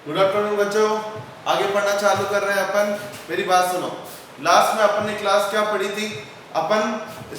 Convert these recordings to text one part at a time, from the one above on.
Good afternoon बच्चों, आगे पढ़ना चालू कर रहे हैं अपन। मेरी बात सुनो, लास्ट में अपन ने क्लास क्या पढ़ी थी? अपन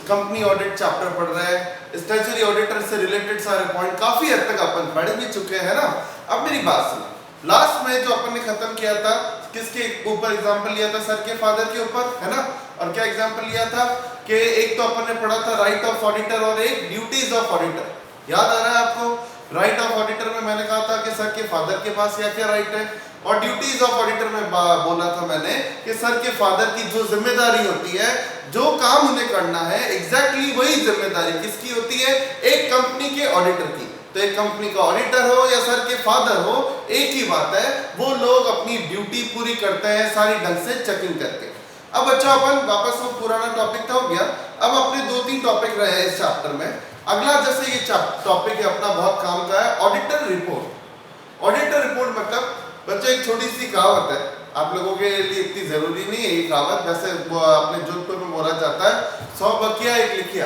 कंपनी ऑडिट चैप्टर पढ़ रहे हैं। स्टैट्यूटरी ऑडिटर से रिलेटेड सारे पॉइंट काफी हद तक अपन पढ़ भी चुके हैं ना। अब मेरी बात सुनो, लास्ट में जो अपन ने खत्म किया था, किसके ऊपर एग्जांपल लिया था? सर के फादर के ऊपर, है ना। और क्या एग्जांपल लिया था कि एक तो अपन ने पढ़ा था राइट ऑफ ऑडिटर और एक ड्यूटीज ऑफ ऑडिटर। याद आ रहा है आपको? राइट ऑफ ऑडिटर में मैंने कहा था कि सर के फादर के पास क्या क्या राइट है, और ड्यूटीज ऑफ ऑडिटर में बोला था मैंने कि सर के फादर की जो जिम्मेदारी होती है, जो काम उन्हें करना है, एग्जैक्टली वही जिम्मेदारी किसकी होती है? एक कंपनी के ऑडिटर की। तो एक कंपनी का ऑडिटर हो या सर के फादर हो, एक ही बात है, वो लोग अपनी ड्यूटी पूरी करते हैं सारी ढंग से चेकिंग करके। अब बच्चों अपन वापस वो पुराना टॉपिक था हो गया। अब अपने 2-3 टॉपिक रहे हैं इस चैप्टर में। अगला जैसे ये टॉपिक है अपना बहुत काम का है, ऑडिटर रिपोर्ट। ऑडिटर रिपोर्ट मतलब बच्चों एक छोटी सी कहावत है, आप लोगों के लिए इतनी जरूरी नहीं है ये कहावत, वैसे अपने जोधपुर में बोला जाता है 100 बकिया 1 लिखिया।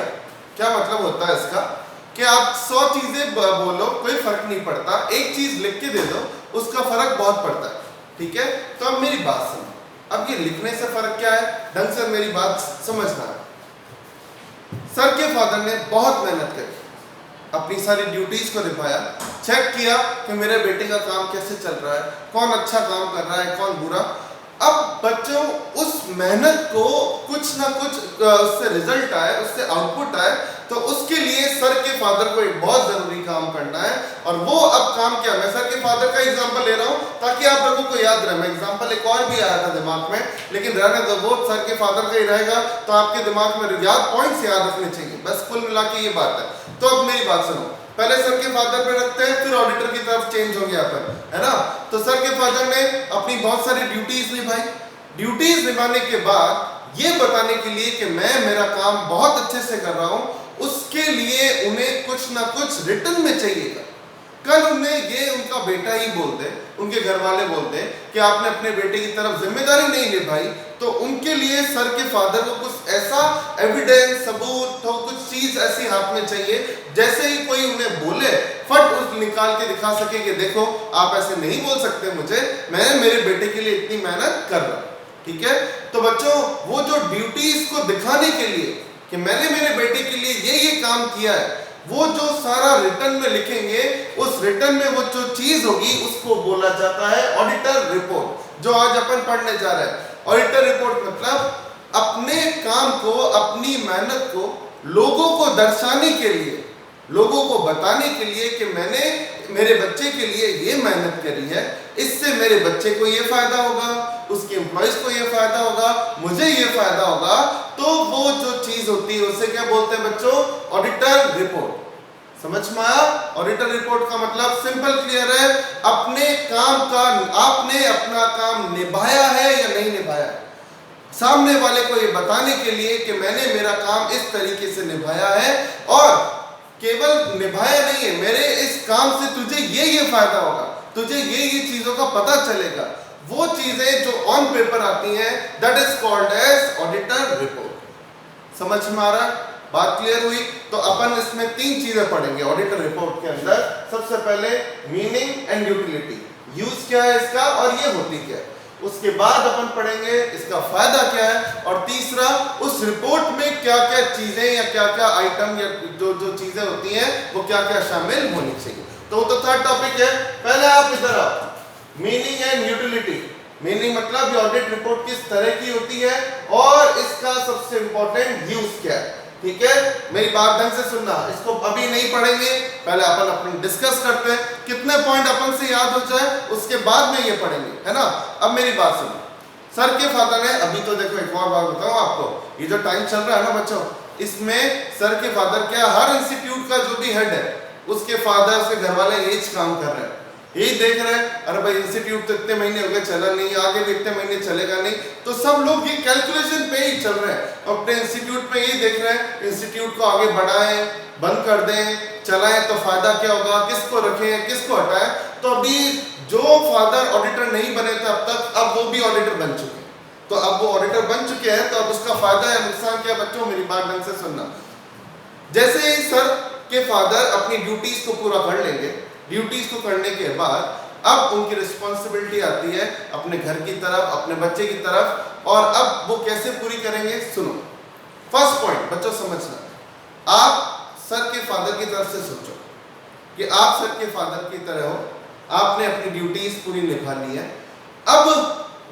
क्या मतलब होता है इसका? कि आप 100 चीजें बोलो कोई फर्क नहीं पड़ता, एक चीज लिख के दे दो उसका फर्क बहुत पड़ता है। ठीक है, तो अब मेरी बात सुनो, अब ये लिखने से फर्क क्या है, ढंग से मेरी बात समझना है। सर के फादर ने बहुत मेहनत करी, अपनी सारी ड्यूटीज को निभाया, चेक किया कि मेरे बेटे का काम कैसे चल रहा है, कौन अच्छा काम कर रहा है कौन बुरा। अब बच्चों उस मेहनत को कुछ ना कुछ उससे रिजल्ट आए, उससे आउटपुट आए, तो उसके लिए सर के फादर को एक बहुत जरूरी काम करना है। और वो अब काम क्या? मैं सर के फादर का एग्जांपल ले रहा हूं ताकि आप लोगों को याद रहे। मैं एग्जांपल एक और भी आया था दिमाग में, लेकिन रहने दो, वो सर के फादर का ही रहेगा, तो आपके दिमाग में याद पॉइंट्स याद रखने चाहिए, बस कुल मिला के ये बात है। तो अब मेरी बात सुनो, पहले सर के फादर पे रखते हैं, फिर ऑडिटर की तरफ चेंज होंगे अपन, है ना। तो सर के फादर ने अपनी बहुत सारी ड्यूटीज निभाई। ड्यूटीज निभाने के बाद ये बताने के लिए कि मैं मेरा काम बहुत अच्छे से कर रहा हूं, उसके लिए उन्हें कुछ ना कुछ रिटर्न में चाहिएगा। कल उन्हें ये उनका बेटा ही बोल दे, उनके घर वाले बोल दे कि आपने अपने बेटे की तरफ जिम्मेदारी नहीं निभाई, तो उनके लिए सर के फादर को कुछ ऐसा एविडेंस, सबूत, तो कुछ चीज ऐसी हाथ में चाहिए, जैसे ही कोई उन्हें बोले फट उस निकाल के दिखा सके कि देखो आप ऐसे नहीं बोल सकते मुझे, मैं मेरे बेटे के लिए इतनी मेहनत कर रहा हूं। ठीक है, तो बच्चों वो जो ड्यूटीज को दिखाने के लिए कि मैंने मेरे बेटे के लिए ये काम किया है, वो जो सारा रिटर्न में लिखेंगे, उस रिटर्न में वो जो चीज होगी उसको बोला जाता है ऑडिटर रिपोर्ट, जो आज अपन पढ़ने जा रहे हैं। ऑडिटर रिपोर्ट मतलब अपने काम को, अपनी मेहनत को लोगों को दर्शाने के लिए, लोगों को बताने के लिए कि मैंने मेरे बच्चे के लिए ये मेहनत करी है, इससे मेरे बच्चे को ये फायदा होगा, उसके एम्प्लॉइज को ये फायदा होगा, मुझे ये फायदा होगा। तो वो जो चीज होती है उसे क्या बोलते हैं बच्चों? Auditor report. समझ में आया? ऑडिटर रिपोर्ट का मतलब सिंपल क्लियर है, अपने काम का, आपने अपना काम निभाया है या नहीं निभाया है, सामने वाले को ये बताने के लिए कि मैंने मेरा काम इस तरीके से निभाया है, और केवल निभाया नहीं है, मेरे इस काम से तुझे ये फायदा होगा, तुझे ये चीजों का पता चलेगा। वो चीजें जो ऑन पेपर आती हैं, that is called as auditor report. समझ में आ रहा? बात क्लियर हुई? तो अपन इसमें 3 चीजें पढ़ेंगे ऑडिटर रिपोर्ट के अंदर। सबसे पहले मीनिंग एंड यूटिलिटी, यूज क्या है इसका और ये होती क्या है। उसके बाद अपन पढ़ेंगे इसका फायदा क्या है, और तीसरा उस रिपोर्ट में क्या क्या चीजें या क्या क्या आइटम या जो जो चीजें होती हैं वो क्या क्या शामिल होनी चाहिए। तो थर्ड टॉपिक है। पहले आप इधर आओ, मीनिंग एंड यूटिलिटी। मीनिंग मतलब ये ऑडिट रिपोर्ट किस तरह की होती है और इसका सबसे इंपॉर्टेंट यूज क्या है। ठीक है, मेरी बात ढंग से सुनना, इसको अभी नहीं पढ़ेंगे, पहले अपन डिस्कस करते हैं, कितने पॉइंट अपन से याद हो जाए उसके बाद में ये पढ़ेंगे, है ना। अब मेरी बात सुनो, सर के फादर ने, अभी तो देखो एक और बात बताऊं आपको, ये जो टाइम चल रहा है ना बच्चों, इसमें सर के फादर क्या, हर इंस्टीट्यूट का जो भी हेड है उसके फादर, उसके घर वाले एज काम कर रहे हैं, यही देख रहे हैं, अरे भाई इंस्टीट्यूट तो इतने महीने हो गए चला नहीं, आगे भी इतने महीने चलेगा नहीं, तो सब लोग ये कैलकुलेशन पे ही चल रहे हैं, अपने इंस्टीट्यूट पे यही देख रहे हैं, इंस्टीट्यूट को आगे बढ़ाएं, बंद कर दें, चलाएं तो फायदा क्या होगा, किसको रखें किसको हटाएं। तो अभी जो फादर ऑडिटर नहीं बने थे अब तक, अब वो भी ऑडिटर बन चुके हैं, तो अब वो ऑडिटर बन चुके हैं, तो अब उसका फायदा या नुकसान क्या बच्चों, मेरी बात ढंग से सुनना। जैसे ही सर के फादर अपनी ड्यूटीज को पूरा कर लेंगे, ड्यूटीज को करने के बाद अब उनकी रिस्पॉन्सिबिलिटी आती है अपने घर की तरफ, अपने बच्चे की तरफ, और अब वो कैसे पूरी करेंगे सुनो। फर्स्ट पॉइंट बच्चों समझना, आप सर के फादर की तरफ से सोचो कि आप सर के फादर की तरह हो, आपने अपनी ड्यूटीज पूरी निभा ली है। अब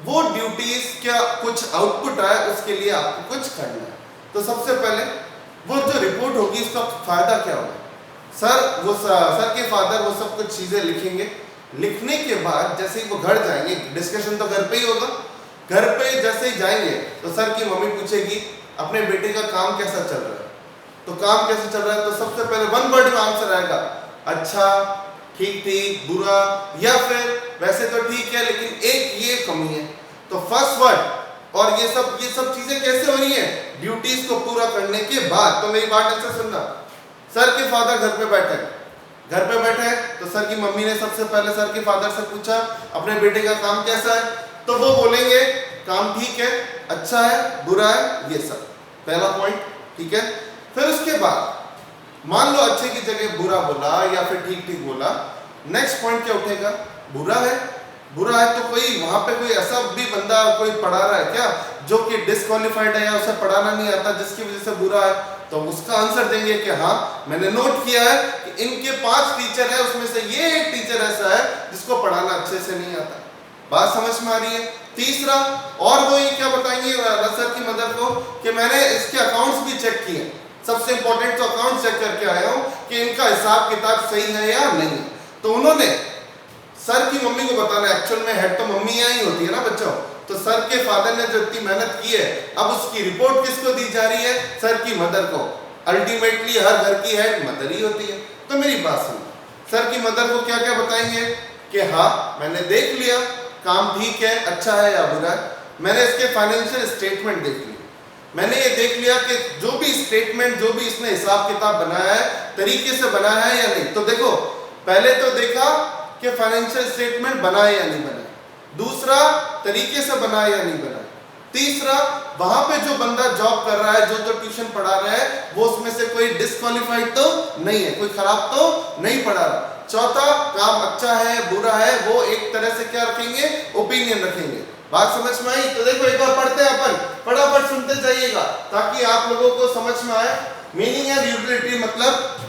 वो ड्यूटीज क्या कुछ आउटपुट आए उसके लिए आपको कुछ करना है। तो सबसे पहले वो जो रिपोर्ट होगी उसका फायदा क्या होगा, सर के फादर वो सब कुछ चीजें लिखेंगे। लिखने के बाद जैसे ही वो घर जाएंगे, डिस्कशन तो घर पे ही होगा, घर पे जैसे ही जाएंगे तो सर की मम्मी पूछेगी अपने बेटे का काम कैसा चल रहा है, तो काम कैसे चल रहा है, तो सबसे पहले वन वर्ड में आंसर आएगा, अच्छा, ठीक ठीक, बुरा, या फिर वैसे तो ठीक है लेकिन एक ये कमी है। तो फर्स्ट वर्ड, और ये सब चीजें कैसे हो रही है, ड्यूटीज को पूरा करने के बाद। तो मेरी बात ऐसे सुनना, सर के फादर घर पे बैठे हैं तो सर की मम्मी ने सबसे पहले सर के फादर से पूछा अपने बेटे का काम कैसा है, तो वो बोलेंगे काम ठीक है, अच्छा है, बुरा है, ये सब पहला पॉइंट, ठीक है। फिर उसके बाद मान लो अच्छे की जगह बुरा बोला या फिर ठीक ठीक बोला, नेक्स्ट पॉइंट क्या उठेगा, बुरा है तो कोई वहां पे कोई ऐसा भी बंदा कोई पढ़ा रहा है क्या जो कि डिस्क्वालिफाइड है या उसे पढ़ाना नहीं आता जिसकी वजह से बुरा है, तो उसका आंसर देंगे कि हाँ मैंने नोट किया है कि इनके 5 टीचर है उसमें से ये एक टीचर ऐसा है जिसको पढ़ाना अच्छे से नहीं आता। बात समझ में आ रही है। तीसरा, और वो ये क्या बताएंगे सर की मदर को कि मैंने इसके अकाउंट्स भी चेक किए, सबसे इंपॉर्टेंट तो अकाउंट चेक करके आया हूं कि इनका हिसाब किताब सही है या नहीं। तो उन्होंने सर की मम्मी को बताना, एक्चुअल में हेड तो मम्मी ही होती है ना बच्चों, तो सर के फादर ने जो इतनी मेहनत की है अब उसकी रिपोर्ट किसको दी जा रही है, सर की मदर को। अल्टीमेटली हर घर की हेड मदर ही होती है। तो मेरी बात सुनो, सर की मदर को क्या क्या बताएंगे कि हाँ मैंने देख लिया काम ठीक है, अच्छा है या बुरा है, मैंने इसके फाइनेंशियल स्टेटमेंट देख लिया, मैंने ये देख लिया कि जो भी स्टेटमेंट जो भी इसने हिसाब किताब बनाया है तरीके से बनाया है या नहीं। तो देखो पहले तो देखा कि फाइनेंशियल स्टेटमेंट बना है या नहीं बना, दूसरा तरीके से बना है या नहीं बना, तीसरा वहां पे जो बंदा जॉब कर रहा है, जो ट्यूशन पढ़ा रहा है वो उसमें से कोई डिस्क्वालिफाइड तो नहीं है, कोई खराब तो नहीं पढ़ा रहा, चौथा काम अच्छा है बुरा है वो एक तरह से क्या रखेंगे, ओपिनियन रखेंगे। बात समझ में आई। तो देखो एक बार पढ़ते हैं अपन, फटाफट सुनते जाइएगा ताकि आप लोगों को समझ में आए। मीनिंग एंड यूटिलिटी मतलब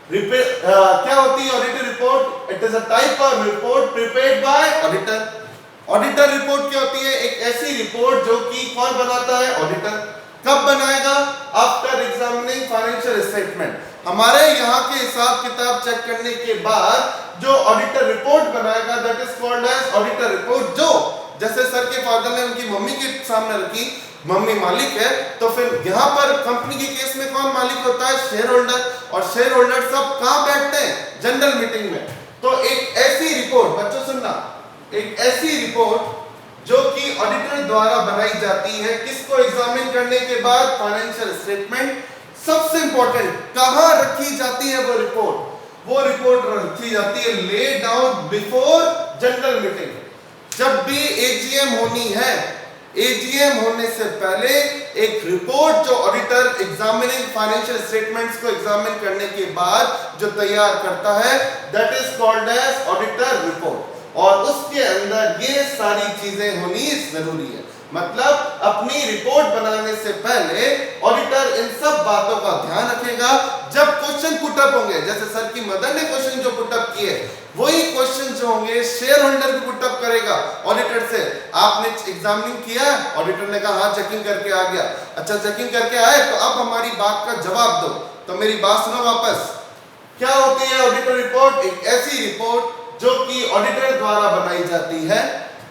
क्या होती है auditor report, it is a type of report prepared by auditor. Auditor report क्या होती है, एक ऐसी रिपोर्ट जो कि कौन बनाता है, ऑडिटर। कब बनाएगा, आफ्टर एग्जामिनिंग फाइनेंशियल स्टेटमेंट, हमारे यहाँ के हिसाब किताब चेक करने के बाद जो ऑडिटर रिपोर्ट बनाएगा that is called as auditor report. जो जैसे सर के फादर ने उनकी मम्मी के सामने रखी, मम्मी मालिक है, तो फिर यहाँ पर कंपनी के केस में कौन मालिक होता है, शेयर होल्डर, और शेयर होल्डर सब कहाँ बैठते हैं, जनरल मीटिंग में। तो एक ऐसी रिपोर्ट, बच्चों सुनना, एक ऐसी रिपोर्ट जो कि ऑडिटर द्वारा बनाई जाती है, किसको एग्जामिन करने के बाद, फाइनेंशियल स्टेटमेंट। सबसे इंपॉर्टेंट कहाँ रखी जाती है वो रिपोर्ट रखी जाती है lay down before general meeting. जब भी एजीएम होनी है, एजीएम होने से पहले एक रिपोर्ट जो ऑडिटर एग्जामिनिंग फाइनेंशियल स्टेटमेंट्स को एग्जामिन करने के बाद जो तैयार करता है that is called as auditor report, और उसके अंदर ये सारी चीजें होनी जरूरी है। मतलब अपनी रिपोर्ट बनाने से पहले ऑडिटर इन सब बातों का ध्यान रखेगा। जब क्वेश्चन पुटअप होंगे, जैसे सर की मदर ने क्वेश्चन जो पुटअप किए वही क्वेश्चन जो होंगे शेयर होल्डर भी पुटअप करेगा ऑडिटर से, आपने एग्जामिनिंग किया, ऑडिटर ने कहा हाँ चेकिंग करके आ गया, अच्छा चेकिंग करके आए तो अब हमारी बात का जवाब दो। तो मेरी बात सुनो वापस, क्या होती है ऑडिटर रिपोर्ट, एक ऐसी रिपोर्ट जो कि ऑडिटर द्वारा बनाई जाती है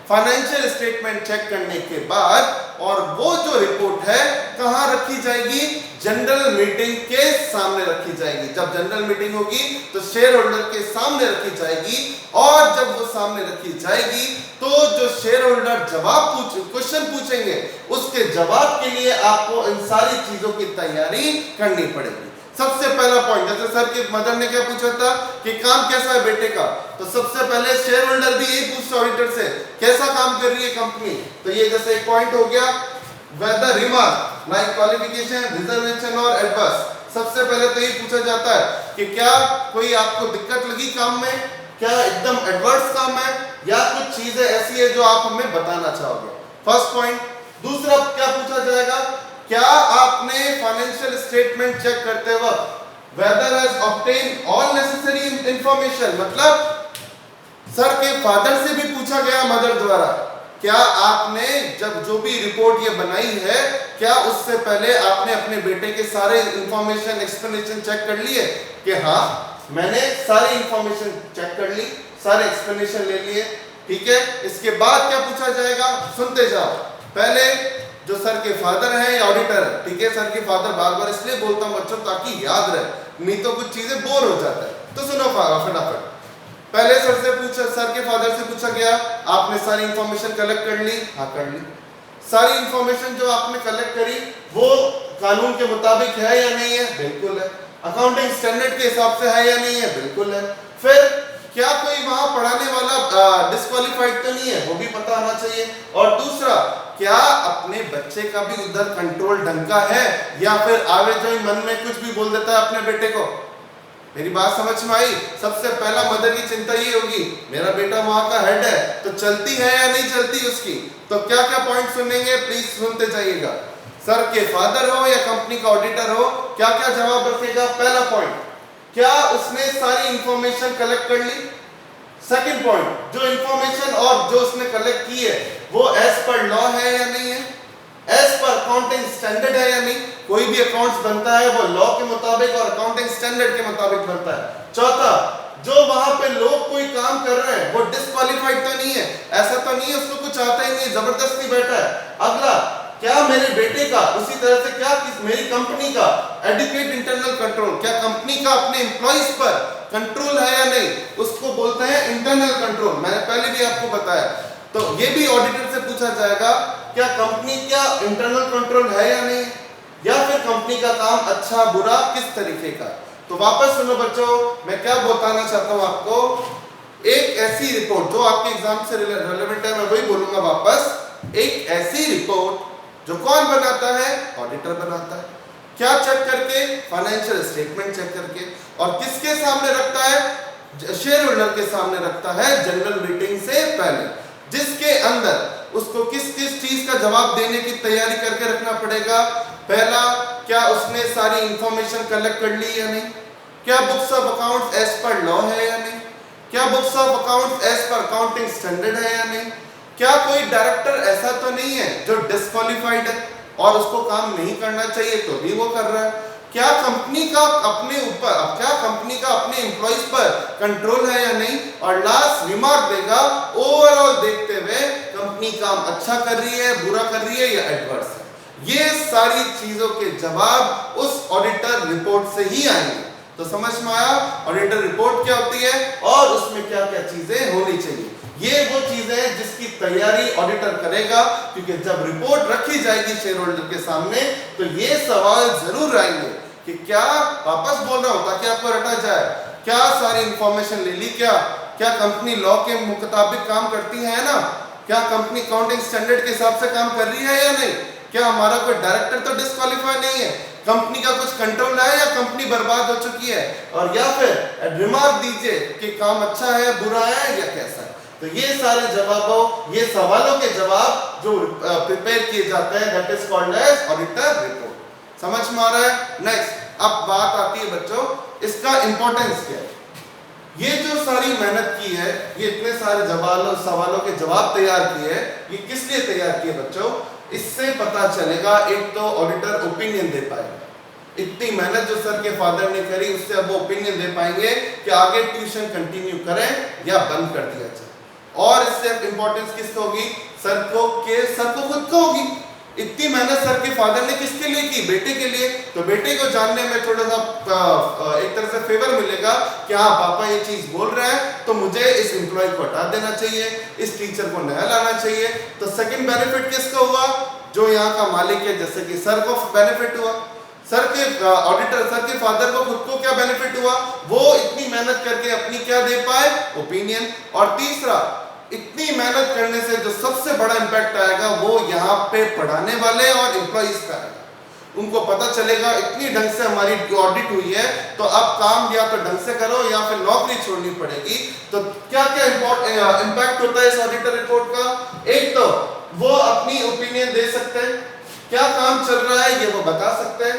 फाइनेंशियल स्टेटमेंट चेक करने के बाद, और वो जो रिपोर्ट है कहां रखी जाएगी, जनरल मीटिंग के सामने रखी जाएगी। जब जनरल मीटिंग होगी तो शेयर होल्डर के सामने रखी जाएगी, और जब वो सामने रखी जाएगी तो जो शेयर होल्डर क्वेश्चन पूछेंगे उसके जवाब के लिए आपको इन सारी चीजों की तैयारी करनी पड़ेगी। सबसे पहला पॉइंट, जैसे सर की मदर ने क्या पूछा था कि काम कैसा है बेटे का, तो सबसे पहले शेयर होल्डर भी यही पूछता ऑडिटर से कैसा काम कर रही है कंपनी। तो ये जैसे एक पॉइंट हो गया, whether remark like qualification, reservation और एडवर्स। सबसे पहले तो ये पूछा जाता है कि क्या कोई आपको दिक्कत लगी काम में, क्या एकदम एडवर्स काम है या कुछ चीजें ऐसी है जो आप हमें बताना चाहोगे? First point. दूसरा क्या पूछा जाएगा, क्या आपने फाइनेंशियल स्टेटमेंट चेक करते वक्त whether has obtain all necessary information, मतलब सर के फादर से भी पूछा गया मदर द्वारा, क्या आपने जब जो भी रिपोर्ट ये बनाई है क्या उससे पहले आपने अपने बेटे के सारे इंफॉर्मेशन एक्सप्लेनेशन चेक कर लिए कि हाँ मैंने सारी इंफॉर्मेशन चेक कर ली, सारे एक्सप्लेनेशन ले लिए, ठीक है। इसके बाद क्या पूछा जाएगा, सुनते जाओ। पहले जो सर के फादर हैं या ऑडिटर है, ठीक है, सर के फादर बार बार इसलिए बोलता हूं बच्चों ताकि याद रहे, नहीं तो कुछ चीजें बोर हो जाता है, तो सुनो फटाफट। पहले सर के फादर से पूछा गया आपने सारी इंफॉर्मेशन कलेक्ट कर ली? हाँ कर ली। सारी इंफॉर्मेशन जो आपने कलेक्ट करी वो कानून के मुताबिक है या नहीं है? बिल्कुल है। अकाउंटिंग स्टैंडर्ड के हिसाब से है या नहीं है? बिल्कुल है। फिर क्या कोई वहां पढ़ाने वाला डिस्क्वालिफाइड तो नहीं है? वो भी पता होना चाहिए। और दूसरा, क्या अपने बच्चे का भी उधर कंट्रोल ढंग का है या फिर आवे जो मन में कुछ भी बोल देता है अपने बेटे को? मेरी बात समझ में आई? सबसे पहला मदर की चिंता ये होगी मेरा बेटा वहां का हेड है तो चलती है या नहीं चलती उसकी। तो क्या क्या पॉइंट सुनेंगे प्लीज सुनते जाइएगा। सर के फादर हो या कंपनी का ऑडिटर हो, क्या क्या जवाब रखेगा? पहला पॉइंट, क्या उसने सारी इंफॉर्मेशन कलेक्ट कर ली? सेकंड पॉइंट, जो इंफॉर्मेशन और जो उसने कलेक्ट की है वो एज पर लॉ है या नहीं है? एज पर अकाउंटिंग स्टैंडर्ड है या नहीं? कोई भी अकाउंट्स बनता है वो लॉ के मुताबिक और अकाउंटिंग स्टैंडर्ड के मुताबिक बनता है। चौथा, जो वहां पे लोग कोई काम कर रहे हैं वो डिस्क्वालिफाइड तो नहीं है? ऐसा तो नहीं है उसको कुछ आता ही नहीं, जबरदस्ती बैठा है। अगला, क्या मेरे बेटे का उसी तरह से क्या मेरी कंपनी का एडुकेट इंटरनल कंट्रोल, क्या कंपनी का अपने एम्प्लॉइज पर कंट्रोल है या नहीं? उसको बोलते हैं इंटरनल कंट्रोल, मैंने पहले भी आपको बताया। तो ये भी ऑडिटर से पूछा जाएगा क्या कंपनी क्या इंटरनल कंट्रोल है या नहीं, या फिर कंपनी का काम अच्छा बुरा किस तरीके का। तो वापस सुनो बच्चों, मैं क्या बताना चाहता हूं आपको, एक ऐसी रिपोर्ट जो आपके एग्जाम से रिलेवेंट है, मैं वही बोलूंगा वापस। एक ऐसी रिपोर्ट जो कौन बनाता है? ऑडिटर बनाता है। क्या चेक करके? फाइनेंशियल स्टेटमेंट चेक करके। और किसके सामने रखता है? शेयर होल्डर के सामने रखता है जनरल मीटिंग से पहले, जिसके अंदर उसको किस किस चीज का जवाब देने की तैयारी करके रखना पड़ेगा। पहला, क्या उसने सारी इंफॉर्मेशन कलेक्ट कर ली या नहीं? क्या books of accounts as per law है या नहीं? क्या books of accounts as per accounting standard है या नहीं? क्या कोई डायरेक्टर ऐसा तो नहीं है जो डिस्क्वालिफाइड है और उसको काम नहीं करना चाहिए तो भी वो कर रहा है? क्या कंपनी का अपने ऊपर, क्या कंपनी का अपने एम्प्लॉइज पर कंट्रोल है या नहीं? और लास्ट रिमार्क देगा ओवरऑल देखते हुए कंपनी काम अच्छा कर रही है, बुरा कर रही है या एडवर्स है। ये सारी चीजों के जवाब उस ऑडिटर रिपोर्ट से ही आएंगे। तो समझ में आया ऑडिटर रिपोर्ट क्या होती है और उसमें क्या क्या चीजें होनी चाहिए। ये वो चीजें हैं जिसकी तैयारी ऑडिटर करेगा, क्योंकि जब रिपोर्ट रखी जाएगी शेयर होल्डर के सामने तो ये सवाल जरूर आएंगे कि क्या, वापस बोल रहा हूं ताकि आपको रटा जाए, क्या सारी इंफॉर्मेशन ले ली? क्या कंपनी लॉ के मुताबिक काम करती है ना? क्या कंपनी अकाउंटिंग स्टैंडर्ड के हिसाब से काम कर रही है या नहीं? क्या हमारा कोई डायरेक्टर तो डिस्क्वालीफाई नहीं है? कंपनी का कुछ कंट्रोल है या कंपनी बर्बाद हो चुकी है? और या फिर रिमार्क दीजिए कि काम अच्छा है, बुरा है या कैसा है। तो ये सारे जवाबों, ये सवालों के जवाब जो प्रिपेयर किए जाते हैं, that is called as auditor report. समझ में आ रहा है? नेक्स्ट, अब बात आती है बच्चों इसका इंपॉर्टेंस क्या है। ये जो सारी मेहनत की है, ये इतने सारे सवालों के जवाब तैयार किए, ये किस लिए तैयार किए बच्चों? इससे पता चलेगा, एक तो ऑडिटर ओपिनियन दे पाएगा, इतनी मेहनत जो सर के फादर ने करी उससे अब वो ओपिनियन दे पाएंगे कि आगे ट्यूशन कंटिन्यू करें या बंद कर दिया जाए। और इससे इंपॉर्टेंस किसको होगी? सर को खुद को होगी। इतनी मेहनत सर के फादर ने किसके लिए की? बेटे के लिए। तो बेटे को जानने में थोड़ा सा एक तरह से फेवर मिलेगा कि हाँ पापा ये चीज बोल रहे हैं तो मुझे इस एम्प्लॉय को हटा देना चाहिए, इस टीचर को नया लाना चाहिए। तो सेकंड बेनिफिट किसको हुआ? जो यहाँ का मालिक है, जैसे कि सर को बेनिफिट हुआ। सर के ऑडिटर, सर के फादर को खुद को क्या बेनिफिट हुआ? वो इतनी मेहनत करके अपनी क्या दे पाए? ओपिनियन। और तीसरा, इतनी मेहनत करने से जो सबसे बड़ा इंपैक्ट आएगा वो यहाँ पे पढ़ाने वाले और एम्प्लॉइज का आएगा। उनको पता चलेगा इतनी ढंग से हमारी ऑडिट हुई है, तो अब काम या तो ढंग से करो या फिर नौकरी छोड़नी पड़ेगी। तो क्या क्या इम्पैक्ट होता है इस ऑडिटर रिपोर्ट का? एक तो वो अपनी ओपिनियन दे सकते हैं, क्या काम चल रहा है ये वो बता सकते हैं,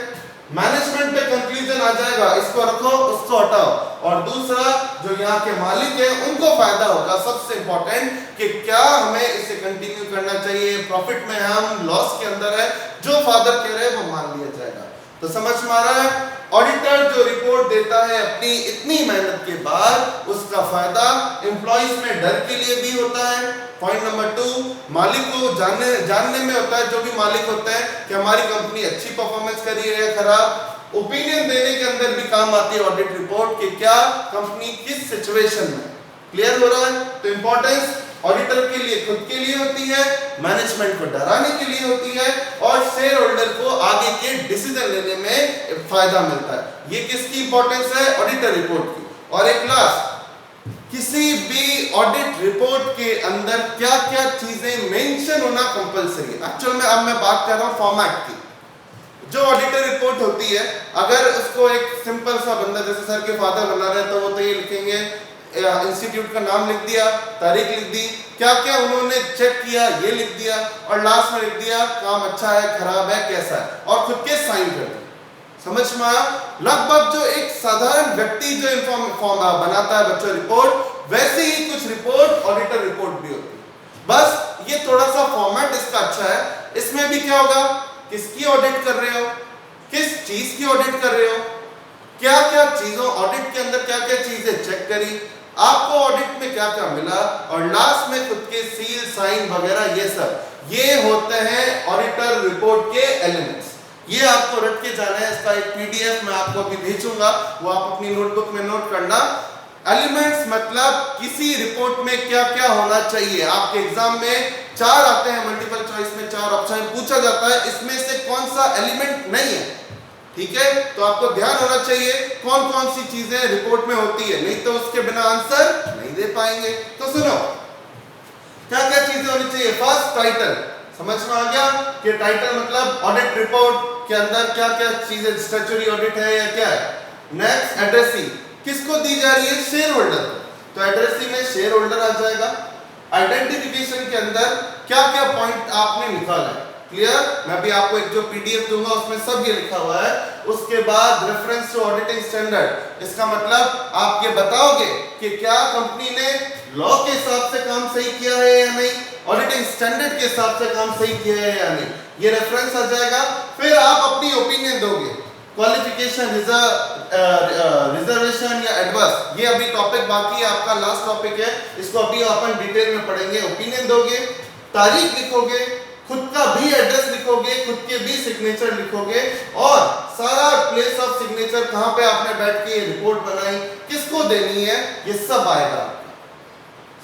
मैनेजमेंट पे कंक्लूजन आ जाएगा, इसको रखो उसको हटाओ, और दूसरा जो यहाँ के मालिक है उनको फायदा होगा, सबसे इंपॉर्टेंट कि क्या हमें इसे कंटिन्यू करना चाहिए, प्रॉफिट में हम लॉस के अंदर है, जो फादर कह रहे हैं वो मान लिया जाएगा। तो समझ में आ रहा है? ऑडिटर जो रिपोर्ट देता है अपनी इतनी मेहनत के बाद, उसका फायदा एम्प्लॉइज में डर के लिए भी होता है। पॉइंट नंबर 2, मालिक को जानने में होता है, जो भी मालिक होता है, कि हमारी कंपनी अच्छी परफॉर्मेंस कर रही है या खराब। ओपिनियन देने के अंदर भी काम आती है ऑडिट रिपोर्ट कि क्या कंपनी किस सिचुएशन में। क्लियर हो रहा है? तो इंपॉर्टेंस ऑडिटर के लिए खुद के लिए होती है, मैनेजमेंट को डराने के लिए होती है, और शेयर होल्डर को आगे के डिसीजन लेने में फायदा मिलता है। ये किसकी इंपॉर्टेंस है? ऑडिटर रिपोर्ट की। और एक लास्ट, किसी भी ऑडिट रिपोर्ट के अंदर क्या क्या चीजें मेंशन होना कंपलसरी है। एक्चुअल में अब मैं बात कर रहा हूं फॉर्मेट की। जो ऑडिटर रिपोर्ट होती है, अगर उसको एक सिंपल सा बंदा जैसे सर के फादर बना रहे हैं, तो वो तो ये लिखेंगे, इंस्टीट्यूट का नाम लिख दिया, तारीख लिख दी, क्या क्या उन्होंने चेक किया ये लिख दिया, और लास्ट में लिख दिया काम अच्छा है, खराब है, कैसा है, और खुद के साइन कर दिए। समझ में आया? लगभग जो एक साधारण व्यक्ति जो फॉर्म बनाता है बच्चों रिपोर्ट, वैसे ही कुछ रिपोर्ट ऑडिटर रिपोर्ट भी होती है। बस ये थोड़ा सा फॉर्मेट इसका अच्छा है। इसमें भी क्या होगा, किसकी ऑडिट कर रहे हो, किस चीज की ऑडिट कर रहे हो, क्या क्या चीजों ऑडिट के अंदर क्या क्या चीजें चेक करी, आपको ऑडिट में क्या क्या मिला, और लास्ट में खुद के सील साइन वगैरह, ये सब ये होते हैं ऑडिटर रिपोर्ट के एलिमेंट्स। ये आपको रट के जाना है। इसका एक पीडीएफ मैं आपको अभी भेजूंगा, वो आप अपनी नोटबुक में नोट करना। एलिमेंट्स मतलब किसी रिपोर्ट में क्या क्या होना चाहिए। आपके एग्जाम में 4 आते हैं, मल्टीपल चॉइस में 4 ऑप्शन पूछा जाता है, इसमें से कौन सा एलिमेंट नहीं है। ठीक है, तो आपको ध्यान होना चाहिए कौन कौन सी चीजें रिपोर्ट में होती है, नहीं तो उसके बिना आंसर नहीं दे पाएंगे। तो सुनो, क्या क्या चीजें होनी चाहिए। First, title. समझ में आ गया कि टाइटल मतलब ऑडिट रिपोर्ट के अंदर क्या क्या चीजें, स्टैट्यूटरी ऑडिट है या क्या है। नेक्स्ट, एड्रेसिंग, किसको दी जा रही है, शेयर होल्डर को, तो एड्रेसिंग में शेयर होल्डर आ जाएगा। आइडेंटिफिकेशन के अंदर क्या क्या पॉइंट आपने निकाला है, क्लियर, मैं भी आपको एक जो पीडीएफ दूंगा उसमें सब ये लिखा हुआ है। उसके बाद रेफरेंस टू ऑडिटिंग स्टैंडर्ड, इसका मतलब आप ये बताओगे कि क्या कंपनी ने लॉ के हिसाब से काम सही किया है या नहीं, ऑडिटिंग स्टैंडर्ड के हिसाब से काम सही किया है या नहीं, ये रेफरेंस आ जाएगा। फिर आप अपनी ओपिनियन दोगे, क्वालिफिकेशन, रिजर्वेशन या एडवर्स, ये अभी टॉपिक बाकी है, आपका लास्ट टॉपिक है, इसको अभी अपन डिटेल में पढ़ेंगे। ओपिनियन दोगे, तारीख लिखोगे, खुद का भी एड्रेस लिखोगे, खुद के भी सिग्नेचर लिखोगे, और सारा प्लेस ऑफ सिग्नेचर, कहां पे आपने बैठ के रिपोर्ट बनाई, किसको देनी है, ये सब आएगा।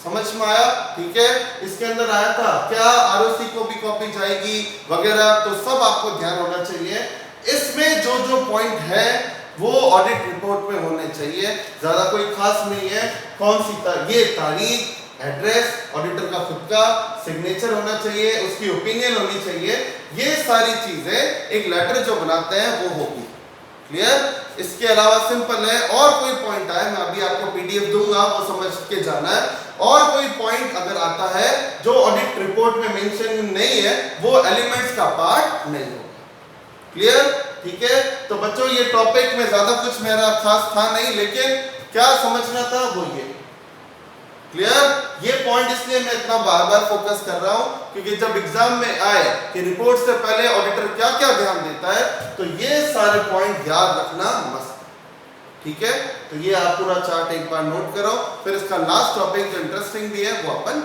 समझ में आया? ठीक है, इसके अंदर आया था क्या आरओसी को भी कॉपी जाएगी वगैरह, तो सब आपको ध्यान होना चाहिए। इसमें जो जो पॉइंट है वो ऑडिट रिपोर्ट में होने चाहिए, ज्यादा कोई खास नहीं है। कौन सी ये तारीख, एड्रेस, ऑडिटर का खुद का सिग्नेचर होना चाहिए, उसकी ओपिनियन होनी चाहिए, ये सारी चीजें एक लेटर जो बनाते हैं वो होगी। क्लियर? इसके अलावा सिंपल है, और कोई पॉइंट आए मैं अभी आपको पीडीएफ दूंगा, वो समझ के जाना है। और कोई पॉइंट अगर आता है जो ऑडिट रिपोर्ट में मेंशन नहीं है, वो एलिमेंट्स का पार्ट नहीं होगा। क्लियर? ठीक है, तो बच्चों ये टॉपिक में ज्यादा कुछ मेरा खास था नहीं, लेकिन क्या समझना था वो ये। क्लियर? ये पॉइंट इसलिए मैं इतना बार बार फोकस कर रहा हूं क्योंकि जब एग्जाम में आए कि रिपोर्ट से पहले ऑडिटर क्या क्या ध्यान देता है, तो ये सारे पॉइंट याद रखना मस्त। ठीक है, तो ये आप पूरा चार्ट एक बार नोट करो, फिर इसका लास्ट टॉपिक जो इंटरेस्टिंग भी है वो अपन